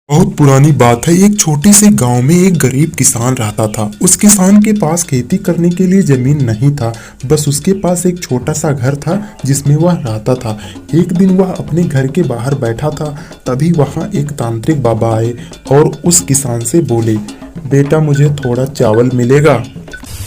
बहुत पुरानी बात है। एक छोटे से गांव में एक गरीब किसान रहता था। उस किसान के पास खेती करने के लिए जमीन नहीं था। बस उसके पास एक छोटा सा घर था जिसमें वह रहता था। एक दिन वह अपने घर के बाहर बैठा था, तभी वहां एक तांत्रिक बाबा आए और उस किसान से बोले, बेटा मुझे थोड़ा चावल मिलेगा।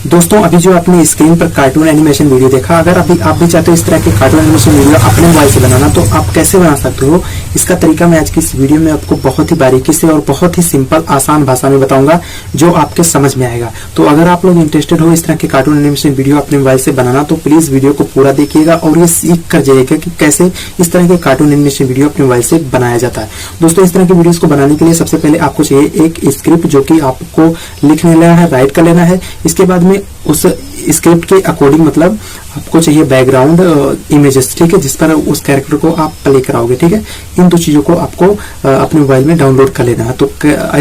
दोस्तों, अभी जो आपने स्क्रीन पर कार्टून एनिमेशन वीडियो देखा, अगर अभी आप भी चाहते हो इस तरह के कार्टून एनिमेशन वीडियो अपने मोबाइल से बनाना, तो आप कैसे बना सकते हो, इसका तरीका मैं आज की इस वीडियो में आपको बहुत ही बारीकी से और बहुत ही सिंपल आसान भाषा में बताऊंगा, जो आपके समझ में आएगा। तो अगर आप लोग इंटरेस्टेड हो इस तरह के कार्टून एनिमेशन वीडियो अपने मोबाइल से बनाना, तो प्लीज वीडियो को पूरा देखिएगा और ये सीख कर जाइएगा कि कैसे इस तरह के कार्टून एनिमेशन वीडियो अपने मोबाइल से बनाया जाता है। दोस्तों, इस तरह के वीडियोस को बनाने के लिए सबसे पहले आपको चाहिए एक स्क्रिप्ट, जो कि आपको लिख लेना है, राइट कर लेना है। इसके बाद में उस स्क्रिप्ट के अकॉर्डिंग मतलब आपको चाहिए बैकग्राउंड इमेजेस, ठीक है, जिस पर उस कैरेक्टर को आप प्ले कराओगे, ठीक है। इन दो चीजों को आपको अपने मोबाइल में डाउनलोड कर लेना है। तो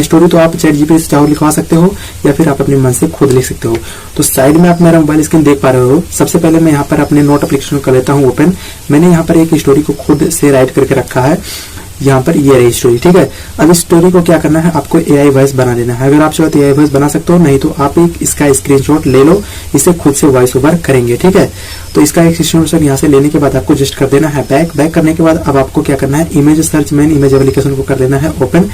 स्टोरी तो आप चैट जीपीटी से चाहो लिखवा सकते हो, या फिर आप अपने मन से खुद लिख सकते हो। तो साइड में आप मेरा मोबाइल स्क्रीन देख पा रहे हो। सबसे पहले मैं यहाँ पर अपने नोट एप्लीकेशन कर लेता हूँ ओपन। मैंने यहाँ पर एक स्टोरी को खुद से राइट करके रखा है। यहाँ पर ये रही स्टोरी, ठीक है। अब इस स्टोरी को क्या करना है, आपको एआई वॉइस बना लेना है। अगर आप चाहो तो एआई वॉइस बना सकते हो, नहीं तो आप एक इसका स्क्रीनशॉट ले लो, इसे खुद से वॉइस ओवर करेंगे, ठीक है। तो इसका एक स्क्रीनशॉट यहाँ से लेने के बाद आपको जस्ट कर देना है बैक करने के बाद अब आपको क्या करना है, image search man image application को कर देना है ओपन।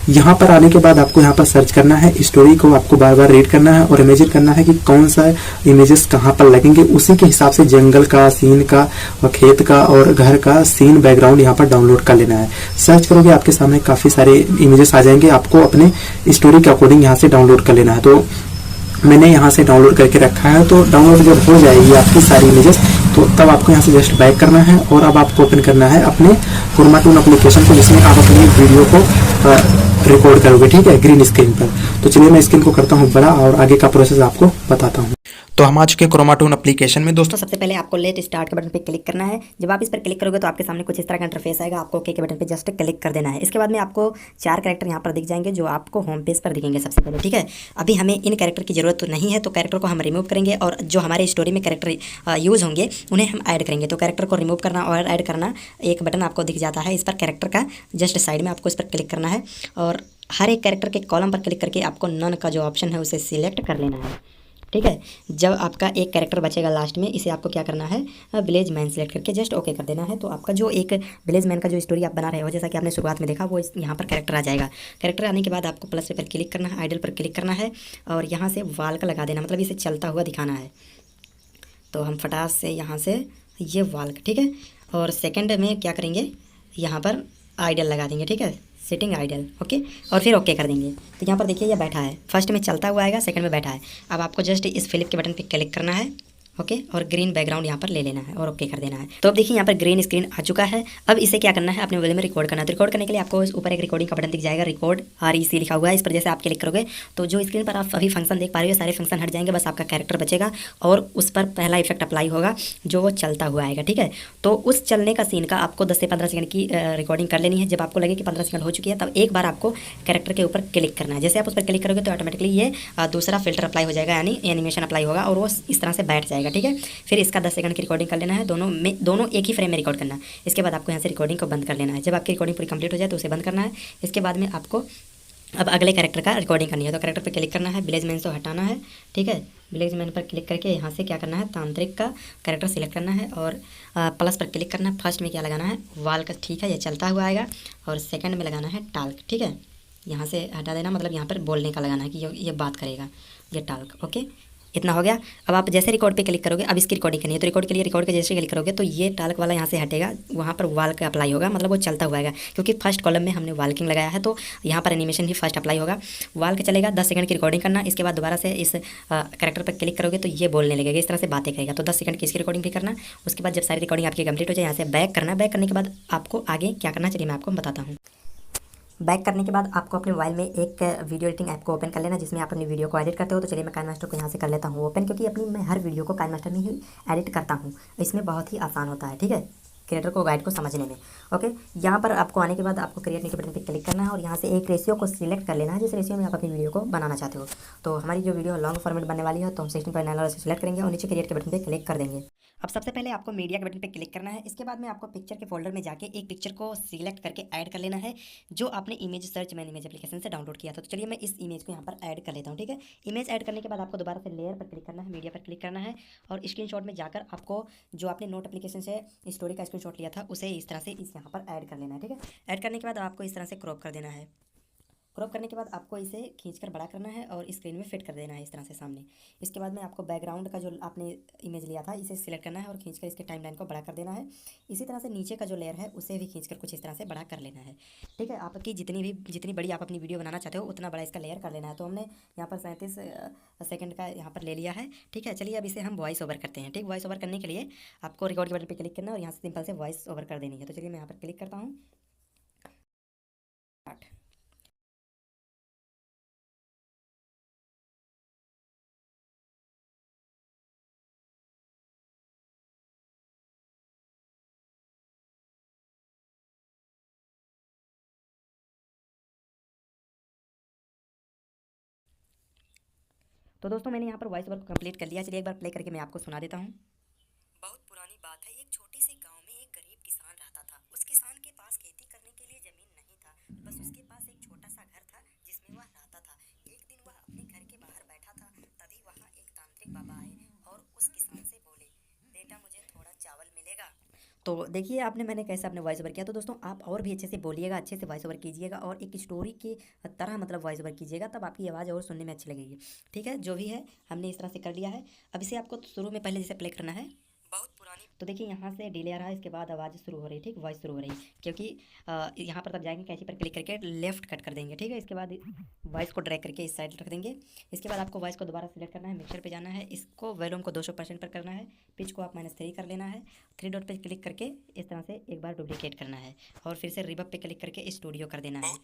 यहाँ पर आने के बाद आपको यहाँ पर सर्च करना है, स्टोरी को आपको बार बार रीड करना है और इमेजिन करना है कि कौन सा इमेजेस कहाँ पर लगेंगे। उसी के हिसाब से जंगल का सीन का और खेत का और घर का सीन बैकग्राउंड यहाँ पर डाउनलोड कर लेना है। सर्च करोगे आपके सामने काफी सारे इमेजेस आ जाएंगे, आपको अपने स्टोरी के अकॉर्डिंग यहाँ से डाउनलोड कर लेना है। तो मैंने यहाँ से डाउनलोड करके रखा है। तो डाउनलोड जब हो जाएगी आपकी सारी इमेजेस, तो तब आपको यहाँ से जस्ट बैक करना है और अब आपको ओपन करना है अपने क्रोमाटून एप्लीकेशन को, जिसमें आप अपनी वीडियो को रिकॉर्ड करोगे, ठीक है, ग्रीन स्क्रीन पर। तो चलिए मैं स्क्रीन को करता हूँ बड़ा और आगे का प्रोसेस आपको बताता हूँ। तो हम आ चुके हैं क्रोमाटून एप्लीकेशन में। दोस्तों, सबसे पहले आपको लेट स्टार्ट के बटन पे क्लिक करना है। जब आप इस पर क्लिक करोगे तो आपके सामने कुछ इस तरह का इंटरफेस आएगा। आपको ओके के बटन पे जस्ट क्लिक कर देना है। इसके बाद में आपको 4 कैरेक्टर यहाँ पर दिख जाएंगे, जो आपको होम पेज पर दिखेंगे सबसे पहले, ठीक है। अभी हमें इन कैरेक्टर की जरूरत तो नहीं है, तो कैरेक्टर को हम रिमूव करेंगे और जो हमारे स्टोरी में कैरेक्टर यूज होंगे उन्हें हम ऐड करेंगे। तो कैरेक्टर को रिमूव करना और ऐड करना, एक बटन आपको दिख जाता है इस पर कैरेक्टर का, जस्ट साइड में आपको इस पर क्लिक करना है और हर एक कैरेक्टर के कॉलम पर क्लिक करके आपको नन का जो ऑप्शन है उसे सिलेक्ट कर लेना है, ठीक है। जब आपका एक कैरेक्टर बचेगा लास्ट में, इसे आपको क्या करना है, विलेज मैन सेलेक्ट करके जस्ट ओके कर देना है। तो आपका जो एक विलेज मैन का जो स्टोरी आप बना रहे हो, जैसा कि आपने शुरुआत में देखा, वो यहाँ पर कैरेक्टर आ जाएगा। कैरेक्टर आने के बाद आपको प्लस पर क्लिक करना है, आइडल पर क्लिक करना है और यहाँ से वाल का लगा देना, मतलब इसे चलता हुआ दिखाना है। तो हम फटास से यहाँ से ये वाल, ठीक है। और सेकेंड में क्या करेंगे, यहाँ पर आइडल लगा देंगे, ठीक है, सिटिंग आइडल, ओके, और फिर ओके कर देंगे। तो यहाँ पर देखिए ये बैठा है, फर्स्ट में चलता हुआ आएगा, सेकंड में बैठा है। अब आपको जस्ट इस फ्लिप के बटन पे क्लिक करना है, ओके, और ग्रीन बैकग्राउंड यहाँ पर ले लेना है और ओके कर देना है। तो अब देखिए यहाँ पर ग्रीन स्क्रीन आ चुका है। अब इसे क्या करना है, अपने मोबाइल में रिकॉर्ड करना है। तो रिकॉर्ड करने के लिए आपको ऊपर एक रिकॉर्डिंग का बटन दिख जाएगा, रिकॉर्ड REC लिखा हुआ है। इस पर जैसे आप क्लिक करोगे तो जो स्क्रीन पर आप अभी फंक्शन देख पा रहे हो, सारे फंक्शन हट जाएंगे, बस आपका कैरेक्टर बचेगा और उस पर पहला इफेक्ट अप्लाई होगा जो वो चलता हुआ आएगा, ठीक है। तो उस चलने का सीन का आपको 10 से 15 सेकंड की रिकॉर्डिंग कर लेनी है। जब आपको लगे कि 15 सेकंड हो चुकी है, तब एक बार आपको कैरेक्टर के ऊपर क्लिक करना है। जैसे आप उस पर क्लिक करोगे तो ऑटोमेटिकली ये दूसरा फिल्टर अप्लाई हो जाएगा, यानी एनिमेशन अप्लाई होगा और वो इस तरह से बैठ जाएगा, ठीक है। फिर इसका 10 सेकंड की रिकॉर्डिंग कर लेना है, दोनों एक ही फ्रेम में रिकॉर्ड करना है। इसके बाद आपको यहाँ से रिकॉर्डिंग को बंद कर लेना है। जब आपकी रिकॉर्डिंग पूरी कंप्लीट हो जाए तो उसे बंद करना है। इसके बाद में आपको अब अगले कैरेक्टर का रिकॉर्डिंग करनी है। तो कैरेक्टर पर क्लिक करना है, विलेज मैन से हटाना है, ठीक है। विलेज मैन पर क्लिक करके यहाँ से क्या करना है, तांत्रिक का कैरेक्टर सिलेक्ट करना है और प्लस पर क्लिक करना है। फर्स्ट में क्या लगाना है, वाल का, ठीक है, ये चलता हुआ आएगा। और सेकंड में लगाना है टाल्क, ठीक है, यहाँ से हटा देना, मतलब यहाँ पर बोलने का लगाना है कि ये बात करेगा, ये टाल्क, ओके, इतना हो गया। अब आप जैसे रिकॉर्ड पे क्लिक करोगे, अब इसकी रिकॉर्डिंग करनी है, तो रिकॉर्ड के लिए रिकॉर्ड के जैसे क्लिक करोगे तो ये टाल्क वाला यहाँ से हटेगा, वहाँ पर वाल का अप्लाई होगा, मतलब वो चलता हुआ आएगा, क्योंकि फर्स्ट कॉलम में हमने वाल्किंग लगाया है, तो यहाँ पर एनिमेशन ही फर्स्ट अप्लाई होगा। वाल का चलेगा, 10 सेकंड की रिकॉर्डिंग करना। इसके बाद दोबारा से इस कैरेक्टर पर क्लिक करोगे तो ये बोलने लगेगा, इस तरह से बातें करेगा। तो 10 सेकंड की इसकी रिकॉर्डिंग भी करना। उसके बाद जब सारी रिकॉर्डिंग आपकी कंप्लीट हो जाए, यहाँ से बैक करना। बैक करने के बाद आपको आगे क्या करना चाहिए मैं आपको बताता हूँ। बैक करने के बाद आपको अपने मोबाइल में एक वीडियो एडिटिंग ऐप को ओपन कर लेना, जिसमें आप अपनी वीडियो को एडिट करते हो। तो चलिए मैं काइनमास्टर को यहाँ से कर लेता हूँ ओपन, क्योंकि मैं हर वीडियो को काइनमास्टर में ही एडिट करता हूँ। इसमें बहुत ही आसान होता है, ठीक है, क्रिएटर को गाइड को समझने में, ओके। यहाँ पर आपको आने के बाद आपको क्रिएट के बटन पर क्लिक करना है और यहाँ से एक रेशियो को सिलेक्ट कर लेना है, जिस रेशियो में आप अपनी वीडियो को बनाना चाहते हो। तो हमारी जो वीडियो लॉन्ग फॉर्मेट बनने वाली है, तो हम 16:9 वाला से सिलेक्ट करेंगे और नीचे क्रिएट के बटन पर क्लिक कर देंगे। अब सबसे पहले आपको मीडिया के बटन पे क्लिक करना है। इसके बाद में आपको पिक्चर के फोल्डर में जाके एक पिक्चर को सिलेक्ट करके ऐड कर लेना है, जो आपने image search man image application से डाउनलोड किया था। तो चलिए मैं इस इमेज को यहाँ पर ऐड कर लेता हूँ, ठीक है। इमेज ऐड करने के बाद आपको दोबारा से लेयर पर क्लिक करना है, मीडिया पर क्लिक करना है और स्क्रीनशॉट में जाकर आपको जो आपने नोट एप्लीकेशन से स्टोरी का स्क्रीनशॉट लिया था उसे इस तरह से इस यहाँ पर ऐड कर लेना है, ठीक है। ऐड करने के बाद आपको इस तरह से क्रॉप कर देना है। क्रॉप करने के बाद आपको इसे खींचकर बड़ा करना है और स्क्रीन में फिट कर देना है इस तरह से सामने। इसके बाद में आपको बैकग्राउंड का जो आपने इमेज लिया था इसे सिलेक्ट करना है और खींचकर इसके टाइमलाइन को बड़ा कर देना है। इसी तरह से नीचे का जो लेयर है उसे भी खींचकर कुछ इस तरह से बड़ा कर लेना है, ठीक है। आपकी जितनी बड़ी आप अपनी वीडियो बनाना चाहते हो उतना बड़ा इसका लेयर कर लेना है। तो हमने यहाँ पर 37 सेकंड का यहाँ पर ले लिया है, ठीक है। चलिए अब इसे हम वॉइस ओवर करते हैं, ठीक। वॉइस ओवर करने के लिए आपको रिकॉर्ड के बटन पर क्लिक करना है और यहाँ से सिंपल से वॉइस ओवर कर देनी है। तो चलिए मैं यहाँ पर क्लिक करता हूँ। तो दोस्तों मैंने यहाँ पर वॉइस ओवर को कंप्लीट कर लिया। चलिए एक बार प्ले करके मैं आपको सुना देता हूँ। बहुत पुरानी बात है, एक छोटी सी गांव में एक गरीब किसान रहता था। उस किसान के पास खेती करने के लिए जमीन नहीं था, बस उसके पास एक छोटा सा घर था जिसमें वह रहता था। एक दिन वह अपने घर के बाहर बैठा था, तभी वहाँ एक तांत्रिक बाबा आए और उस किसान से बोले, बेटा मुझे थोड़ा चावल मिलेगा। तो देखिए आपने मैंने कैसे आपने वॉइस ओवर किया। तो दोस्तों आप और भी अच्छे से बोलिएगा, अच्छे से वॉइस ओवर कीजिएगा और एक स्टोरी की तरह मतलब वॉइस ओवर कीजिएगा, तब आपकी आवाज़ और सुनने में अच्छी लगेगी, ठीक है। जो भी है हमने इस तरह से कर लिया है। अब इसे आपको शुरू में पहले जैसे प्ले करना है। बहुत पुरानी तो देखिए यहाँ से डिले आ रहा है, इसके बाद आवाज़ शुरू हो रही है, ठीक। वॉइस शुरू हो रही है क्योंकि यहाँ पर तब जाएंगे कैंची पर क्लिक करके लेफ्ट कट कर देंगे, ठीक है। इसके बाद वॉइस को ड्रैग करके इस साइड रख देंगे। इसके बाद आपको वॉइस को दोबारा सिलेक्ट करना है, मिक्सर पे जाना है, इसको वॉल्यूम को 200% पर करना है, पिच को आप -3 कर लेना है। 3 डॉट पे क्लिक करके इस तरह से एक बार डुप्लीकेट करना है और फिर से रिवर्ब पे क्लिक करके स्टूडियो कर देना है,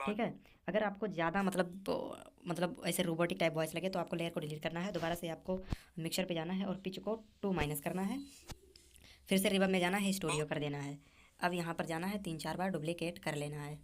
ठीक है। अगर आपको ज़्यादा मतलब ऐसे रोबोटिक टाइप वॉइस लगे तो आपको लेयर को डिलीट करना है। दोबारा से आपको मिक्सर पे जाना है और पिच को 2- करना है, फिर से रिवर्ब में जाना है, स्टूडियो कर देना है। अब यहाँ पर जाना है 3-4 बार डुप्लीकेट कर लेना है,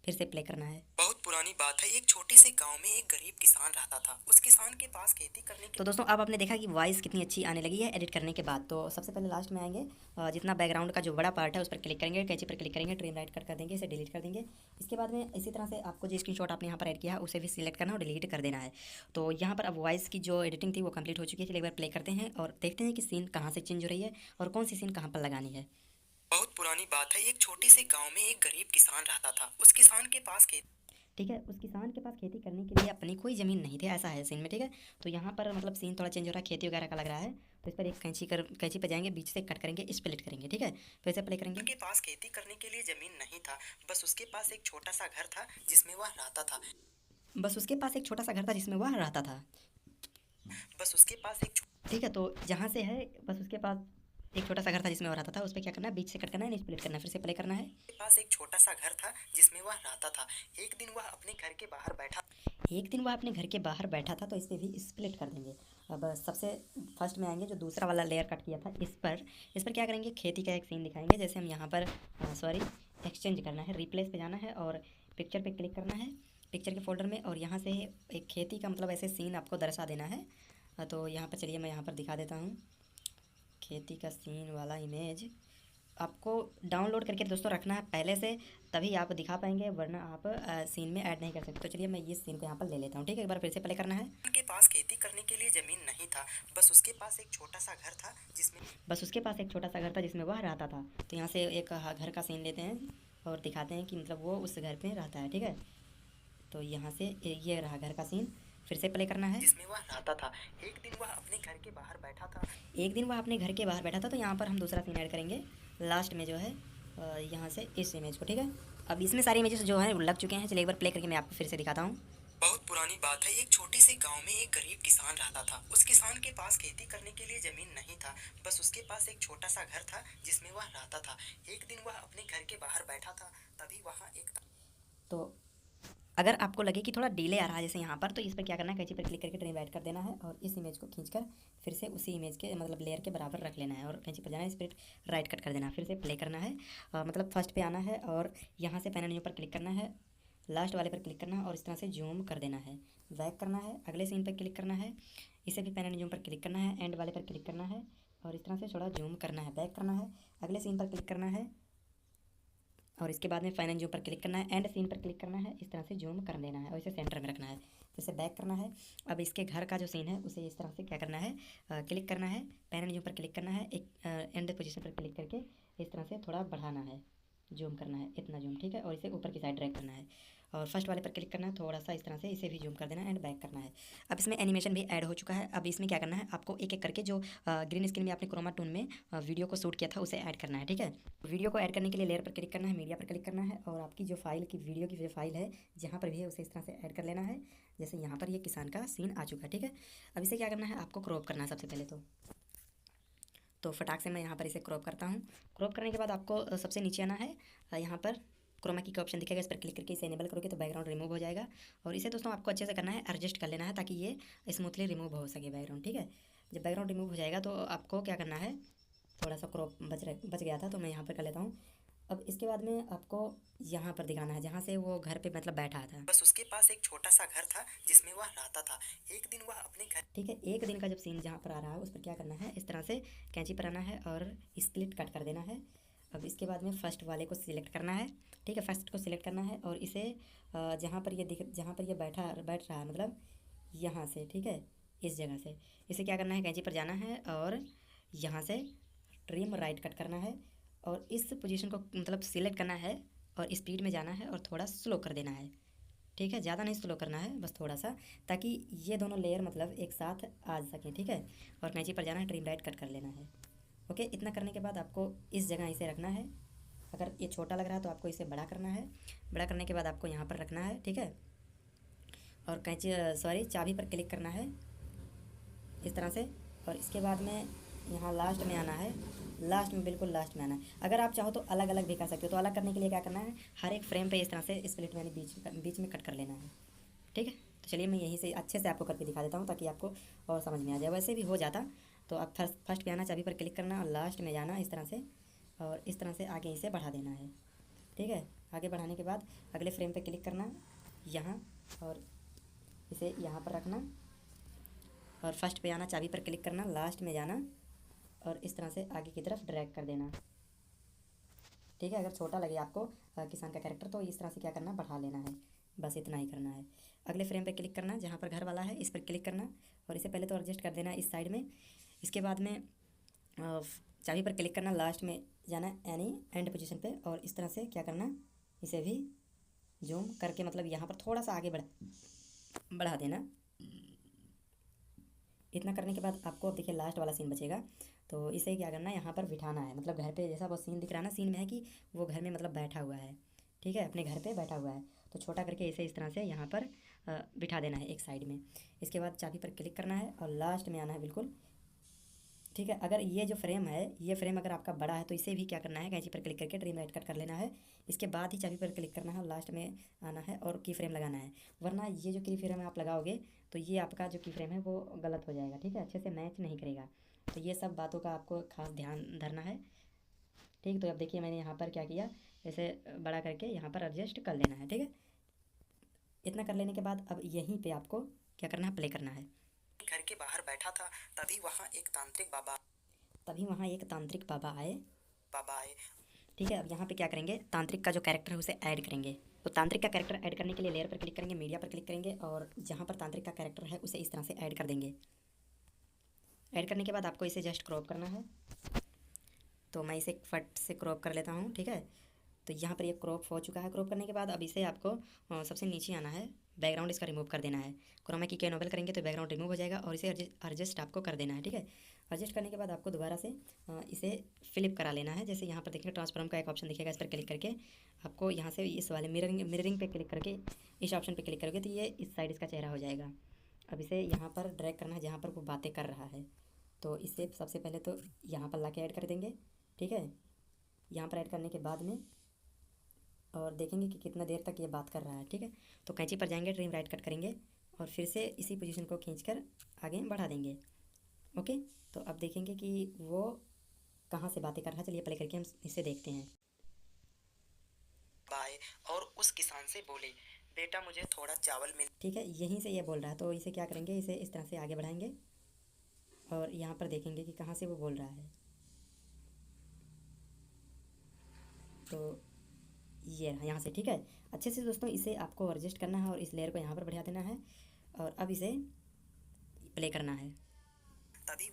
फिर से प्ले करना है। बहुत पुरानी बात है, एक छोटे से गांव में एक गरीब किसान रहता था। उस किसान के पास खेती करने के तो दोस्तों अब आपने देखा कि वॉइस कितनी अच्छी आने लगी है एडिट करने के बाद। तो सबसे पहले लास्ट में आएंगे, जितना बैकग्राउंड का जो बड़ा पार्ट है उस पर क्लिक करेंगे, कैंची पर क्लिक करेंगे, ट्रिम राइट कट कर देंगे, इसे डिलीट कर देंगे। इसके बाद में इसी तरह से आपको जो स्क्रीनशॉट आपने यहाँ पर ऐड किया है उसे भी सिलेक्ट करना और डिलीट कर देना है। तो यहाँ पर अब वॉइस की जो एडिटिंग थी वो कंप्लीट हो चुकी है। चलिए एक बार प्ले करते हैं और देखते हैं कि सीन कहाँ से चेंज हो रही है और कौन सी सीन कहाँ पर लगानी है। बहुत पुरानी बात है, एक छोटे से गांव में एक गरीब किसान रहता था। उस किसान के पास ठीक है, उस किसान के पास खेती करने के लिए अपनी कोई ज़मीन नहीं थी, ऐसा है सीन में, ठीक है। तो यहाँ पर मतलब सीन थोड़ा चेंज हो रहा है, खेती वगैरह का लग रहा है। तो इस पर एक कैंची पे जाएंगे, बीच से कट करेंगे, स्प्लिट करेंगे, ठीक है। फिर से प्ले करेंगे। उनके पास खेती करने के लिए ज़मीन नहीं था, बस उसके पास एक छोटा सा घर था जिसमें वह रहता था। बस उसके पास एक छोटा सा घर था जिसमें वह रहता था। बस उसके पास एक ठीक है। तो जहाँ से है बस उसके पास एक छोटा सा घर था जिसमें वह रहता था, उस पर क्या करना है, बीच से कट करना है, स्प्लिट करना है, फिर से प्ले करना है। के पास एक छोटा सा घर था जिसमें वह रहता था। एक दिन वह अपने घर के बाहर बैठा था, तो इस पर भी स्प्लिट कर देंगे। अब सबसे फर्स्ट में आएंगे, जो दूसरा वाला लेयर कट किया था इस पर क्या करेंगे, खेती का एक सीन दिखाएंगे। जैसे हम यहाँ पर एक्सचेंज करना है, रिप्लेस पे जाना है और पिक्चर पे क्लिक करना है, पिक्चर के फोल्डर में, और यहाँ से एक खेती का मतलब ऐसे सीन आपको दर्शा देना है। तो यहाँ पर चलिए मैं यहाँ पर दिखा देता हूँ, खेती का सीन वाला इमेज आपको डाउनलोड करके दोस्तों रखना है पहले से, तभी आप दिखा पाएंगे, वरना आप सीन में ऐड नहीं कर सकते। तो चलिए मैं ये सीन को यहाँ पर ले लेता हूँ, ठीक है। एक बार फिर से प्ले करना है। उनके पास खेती करने के लिए ज़मीन नहीं था, बस उसके पास एक छोटा सा घर था जिसमें वह रहता था। तो यहाँ से एक घर का सीन लेते हैं और दिखाते हैं कि मतलब वो उस घर पर रहता है, ठीक है। तो यहाँ से ये रहा घर का सीन, फिर से प्ले करना है। जिसमें वह रहता था। एक दिन वह अपने घर के बाहर बैठा था। तो यहाँ पर हम दूसरा सीन ऐड करेंगे लास्ट में, जो है यहाँ से इस इमेज को, ठीक है। अब इसमें सारी इमेजेस जो है लग चुके हैं। चलिए एक बार प्ले करके मैं आपको फिर से दिखाता हूँ। बहुत पुरानी बात है, एक छोटे से गांव में एक गरीब किसान रहता था। उस किसान के पास खेती करने के लिए ज़मीन नहीं था, बस उसके पास एक छोटा सा घर था जिसमें वह रहता था। एक दिन वह अपने घर के बाहर बैठा था, तभी वहाँ एक तो अगर आपको लगे कि थोड़ा डिले आ रहा है जैसे यहाँ पर, तो इस पर क्या करना है, कैंची पर क्लिक करके ट्रिम राइट कर देना है और इस इमेज को खींचकर फिर से उसी इमेज के मतलब लेयर के बराबर रख लेना है और कैंची पर जाना है, स्प्लिट राइट कट कर देना है, फिर से प्ले करना है। मतलब फर्स्ट पे आना है और यहाँ से पेन एंड न्यू पर क्लिक करना है, लास्ट वाले पर क्लिक करना है और इस तरह से जूम कर देना है, बैक करना है, अगले सीन पर क्लिक करना है, इसे भी पेन एंड जूम पर क्लिक करना है, एंड वाले पर क्लिक करना है, और इस तरह से थोड़ा जूम करना है, बैक करना है, अगले सीन पर क्लिक करना है और इसके बाद में फाइन एंड जूम पर क्लिक करना है, एंड सीन पर क्लिक करना है, इस तरह से जूम कर देना है और इसे सेंटर में रखना है। फिर से बैक करना है। अब इसके घर का जो सीन है उसे इस तरह से क्या करना है, क्लिक करना है, पैन एंड जूम पर क्लिक करना है, एक एंड पोजीशन पर क्लिक करके इस तरह से थोड़ा बढ़ाना है, जूम करना है, इतना जूम, ठीक है। और इसे ऊपर की साइड ड्रैग करना है और फर्स्ट वाले पर क्लिक करना है, थोड़ा सा इस तरह से इसे भी जूम कर देना है एंड बैक करना है। अब इसमें एनिमेशन भी ऐड हो चुका है। अब इसमें क्या करना है, आपको एक एक करके जो ग्रीन स्क्रीन में आपने क्रोमा टून में वीडियो को शूट किया था उसे ऐड करना है, ठीक है। वीडियो को ऐड करने के लिए लेयर पर क्लिक करना है, मीडिया पर क्लिक करना है और आपकी जो फाइल की वीडियो की जो फाइल है जहाँ पर भी है उसे इस तरह से ऐड कर लेना है। जैसे यहाँ पर ये किसान का सीन आ चुका है, ठीक है। अब इसे क्या करना है, आपको क्रॉप करना है सबसे पहले तो फटाक से मैं यहाँ पर इसे क्रॉप करता हूँ। क्रॉप करने के बाद आपको सबसे नीचे आना है, यहाँ पर क्रोमा की का ऑप्शन दिखेगा, इस पर क्लिक करके इसे एनेबल करोगे तो बैकग्राउंड रिमूव हो जाएगा। और इसे दोस्तों आपको अच्छे से करना है, एडजस्ट कर लेना है ताकि ये स्मूथली रिमूव हो सके बैकग्राउंड, ठीक है। जब बैकग्राउंड रिमूव हो जाएगा तो आपको क्या करना है, थोड़ा सा क्रॉप बच गया था तो मैं यहाँ पर कर लेता हूँ। अब इसके बाद में आपको यहाँ पर दिखाना है जहाँ से वो घर पे मतलब बैठा था, बस उसके पास एक छोटा सा घर था जिसमें वह रहता था। एक दिन वह अपने घर, ठीक है, एक दिन का जब सीन जहाँ पर आ रहा है उस पर क्या करना है, इस तरह से कैंची पर आना है और स्प्लिट कट कर देना है। अब इसके बाद में फर्स्ट वाले को सिलेक्ट करना है, ठीक है, फर्स्ट को सिलेक्ट करना है और इसे जहाँ पर ये जहाँ पर ये बैठ रहा है मतलब यहाँ से, ठीक है, इस जगह से इसे क्या करना है, कैंची पर जाना है और यहाँ से ट्रिम राइट कट करना है और इस पोजीशन को मतलब सिलेक्ट करना है और स्पीड में जाना है और थोड़ा स्लो कर देना है, ठीक है। ज़्यादा नहीं स्लो करना है, बस थोड़ा सा, ताकि ये दोनों लेयर मतलब एक साथ आ सकें, ठीक है। और कैंची पर जाना है, ट्रिम राइट कट कर लेना है। ओके, इतना करने के बाद आपको इस जगह इसे रखना है। अगर ये छोटा लग रहा है तो आपको इसे बड़ा करना है। बड़ा करने के बाद आपको यहाँ पर रखना है, ठीक है। और चाबी पर क्लिक करना है इस तरह से और इसके बाद में यहाँ लास्ट में आना है, लास्ट में, बिल्कुल लास्ट में आना है। अगर आप चाहो तो अलग अलग भी कर सकते हो। तो अलग करने के लिए क्या करना है, हर एक फ्रेम पे इस तरह से स्प्लिट मैंने बीच में कट कर लेना है, ठीक है। तो चलिए मैं यहीं से अच्छे से आपको करके दिखा देता हूँ ताकि आपको और समझ में आ जाए। वैसे भी हो जाता तो आप फर्स्ट पे आना, चाबी पर क्लिक करना और लास्ट में जाना इस तरह से और इस तरह से आगे इसे बढ़ा देना है, ठीक है। आगे बढ़ाने के बाद अगले फ्रेम पे क्लिक करना यहाँ और इसे यहाँ पर रखना और फर्स्ट पे आना, चाबी पर क्लिक करना, लास्ट में जाना और इस तरह से आगे की तरफ ड्रैग कर देना, ठीक है। अगर छोटा लगे आपको किसान का कैरेक्टर तो इस तरह से क्या करना, बढ़ा लेना है, बस इतना ही करना है। अगले फ्रेम पे क्लिक करना, जहाँ पर घर वाला है इस पर क्लिक करना और इसे पहले तो एडजस्ट कर देना इस साइड में। इसके बाद में चाबी पर क्लिक करना, लास्ट में जाना एनी एंड पोजीशन पे और इस तरह से क्या करना, इसे भी जूम करके मतलब यहाँ पर थोड़ा सा आगे बढ़ा देना। इतना करने के बाद आपको अब देखिए लास्ट वाला सीन बचेगा तो इसे क्या करना है, यहाँ पर बिठाना है। मतलब घर पे जैसा वो सीन दिख रहा है ना, सीन में है कि वो घर में मतलब बैठा हुआ है, ठीक है, अपने घर पे बैठा हुआ है। तो छोटा करके इसे इस तरह से यहाँ पर बिठा देना है एक साइड में। इसके बाद चाबी पर क्लिक करना है और लास्ट में आना है बिल्कुल, ठीक है। अगर ये जो फ्रेम है, ये फ्रेम अगर आपका बड़ा है तो इसे भी क्या करना है, कैंची पर क्लिक करके ट्रिम राइट कट कर लेना है। इसके बाद ही चाबी पर क्लिक करना है और लास्ट में आना है और की फ्रेम लगाना है। वरना ये जो की फ्रेम आप लगाओगे तो ये आपका जो की फ्रेम है वो गलत हो जाएगा, ठीक है, अच्छे से मैच नहीं करेगा। तो ये सब बातों का आपको खास ध्यान धरना है, ठीक। तो अब देखिए मैंने यहाँ पर क्या किया, इसे बड़ा करके यहाँ पर एडजस्ट कर लेना है, ठीक है। इतना कर लेने के बाद अब यहीं पे आपको क्या करना है, प्ले करना है। घर के बाहर बैठा था तभी वहाँ एक तांत्रिक बाबा आए, ठीक है। अब यहाँ पे क्या करेंगे, तांत्रिक का जो कैरेक्टर है उसे ऐड करेंगे। तो तांत्रिक का कैरेक्टर ऐड करने के लिए लेयर पर क्लिक करेंगे, मीडिया पर क्लिक करेंगे और जहाँ पर तांत्रिक का कैरेक्टर है उसे इस तरह से ऐड कर देंगे। ऐड करने के बाद आपको इसे जस्ट क्रॉप करना है। तो मैं इसे फट से क्रॉप कर लेता हूँ, ठीक है। तो यहाँ पर ये क्रॉप हो चुका है। क्रॉप करने के बाद अब इसे आपको सबसे नीचे आना है, बैकग्राउंड इसका रिमूव कर देना है। क्रोमा की इनेबल करेंगे तो बैकग्राउंड रिमूव हो जाएगा और इसे एडजस्ट आपको कर देना है, ठीक है। एडजस्ट करने के बाद आपको दोबारा से इसे फ्लिप करा लेना है। जैसे यहाँ पर देखिए ट्रांसफॉर्म का एक ऑप्शन दिखेगा, इस पर क्लिक करके आपको यहाँ से इस वाले मिररिंग पे क्लिक करके इस ऑप्शन पे क्लिक करोगे तो ये इस साइड इसका चेहरा हो जाएगा। अब इसे यहाँ पर ड्रैग करना है जहाँ पर वो बातें कर रहा है। तो इसे सबसे पहले तो यहाँ पर ला के ऐड कर देंगे, ठीक है। यहाँ पर ऐड करने के बाद में और देखेंगे कि कितना देर तक ये बात कर रहा है, ठीक है। तो कैंची पर जाएंगे, ट्रिम राइट कट करेंगे और फिर से इसी पोजीशन को खींचकर आगे बढ़ा देंगे। ओके, तो अब देखेंगे कि वो कहाँ से बातें कर रहा है। चलिए प्ले करके हम इसे देखते हैं। बाय और उस किसान से बोले, बेटा मुझे थोड़ा चावल मिल, ठीक है, यहीं से ये बोल रहा है। तो इसे क्या करेंगे, इसे इस तरह से आगे बढ़ाएंगे और यहाँ पर देखेंगे कि कहाँ से वो बोल रहा है। तो ये रहा यहाँ से, ठीक है। अच्छे से दोस्तों इसे आपको एडजस्ट करना है और इस लेयर को यहाँ पर बढ़ा देना है और अब इसे प्ले करना है। तभी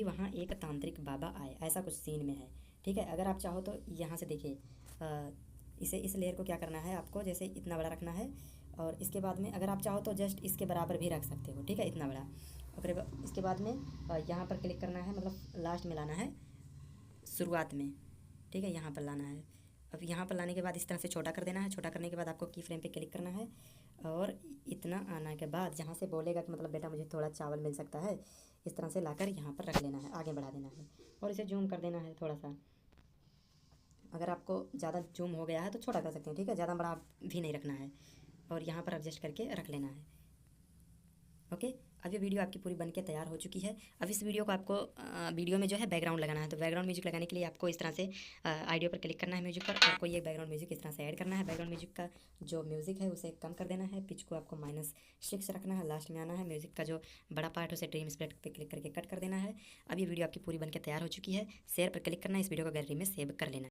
वहाँ एक तांत्रिक बाबा आए, ऐसा कुछ सीन में है, ठीक है। अगर आप चाहो तो यहाँ से देखिए, इसे इस लेयर को क्या करना है आपको, जैसे इतना बड़ा रखना है और इसके बाद में अगर आप चाहो तो जस्ट इसके बराबर भी रख सकते हो, ठीक है, इतना बड़ा। और इसके बाद में यहाँ पर क्लिक करना है, मतलब लास्ट में लाना है, शुरुआत में, ठीक है, यहाँ पर लाना है। अब यहाँ पर लाने के बाद इस तरह से छोटा कर देना है। छोटा करने के बाद आपको की फ्रेम पे क्लिक करना है और इतना आने के बाद जहाँ से बोलेगा कि मतलब बेटा मुझे थोड़ा चावल मिल सकता है, इस तरह से लाकर यहाँ पर रख लेना है, आगे बढ़ा देना है और इसे जूम कर देना है थोड़ा सा। अगर आपको ज़्यादा जूम हो गया है तो छोटा कर सकते हैं, ठीक है, ज़्यादा बड़ा भी नहीं रखना है और यहाँ पर एडजस्ट करके रख लेना है। ओके, अब ये वीडियो आपकी पूरी बनके तैयार हो चुकी है। अब इस वीडियो को आपको वीडियो में जो है बैकग्राउंड लगाना है। तो बैकग्राउंड म्यूजिक लगाने के लिए आपको इस तरह से आइडियो पर क्लिक करना है, म्यूजिक पर, और कोई एक बैकग्राउंड म्यूजिक इस तरह से ऐड करना है। बैकग्राउंड म्यूजिक का जो म्यूजिक है उसे कम कर देना है, पिच को आपको -6 रखना है, लास्ट में आना है। म्यूजिक का जो बड़ा पार्ट है उसे ड्रीम स्प्लिट पर क्लिक करके कट कर देना है। अब ये वीडियो आपकी पूरी बनके तैयार हो चुकी है। शेयर पर क्लिक करना है, इस वीडियो को गैलरी में सेव कर लेना है।